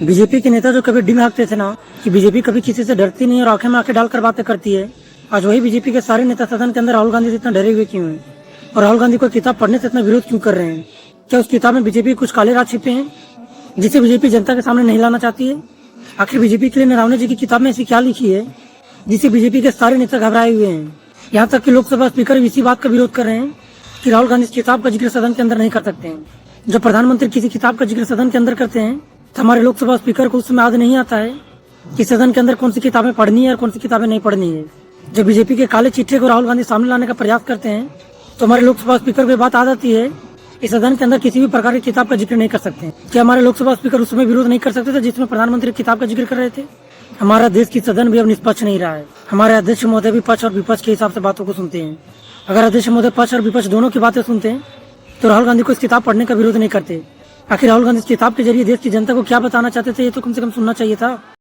BJP के नेता जो कभी डिम हाँकते थे ना कि बीजेपी कभी किसी से डरती नहीं और आंखें में आंखें डालकर बातें करती है, आज वही बीजेपी के सारे नेता सदन के अंदर राहुल गांधी से इतना डरे हुए क्यों हैं और राहुल गांधी को किताब पढ़ने से इतना विरोध क्यों कर रहे हैं? क्या उस किताब में बीजेपी कुछ काले राज छिपे हैं जिसे बीजेपी जनता के सामने नहीं लाना चाहती है? आखिर बीजेपी के लिए नारावने जी की किताब में ऐसी क्या लिखी है जिसे बीजेपी के सारे नेता घबराए हुए हैं? यहाँ तक कि लोकसभा स्पीकर इसी बात का विरोध कर रहे हैं कि राहुल गांधी इस किताब का जिक्र सदन के अंदर नहीं कर सकते हैं। जब प्रधानमंत्री किसी किताब का जिक्र सदन के अंदर करते हैं तो हमारे लोकसभा स्पीकर को उस समय याद नहीं आता है कि सदन के अंदर कौन सी किताबें पढ़नी है और कौन सी किताबें नहीं पढ़नी है। जब बीजेपी के काले चिट्ठे को राहुल गांधी सामने लाने का प्रयास करते हैं तो हमारे लोकसभा स्पीकर को बात आ जाती है कि सदन के अंदर किसी भी प्रकार की किताब का जिक्र नहीं कर सकते। क्या हमारे लोकसभा स्पीकर उस समय विरोध नहीं कर सकते थे जिसमें प्रधानमंत्री किताब का जिक्र कर रहे थे? हमारा देश की सदन भी अब निष्पक्ष नहीं रहा है। हमारे अध्यक्ष महोदय भी पक्ष और विपक्ष के हिसाब से बातों को सुनते हैं। अगर अध्यक्ष महोदय पक्ष और विपक्ष दोनों की बातें सुनते हैं तो राहुल गांधी को इस किताब पढ़ने का विरोध नहीं करते। आखिर राहुल गांधी इस किताब के जरिए देश की जनता को क्या बताना चाहते थे, ये तो कम से कम सुनना चाहिए था।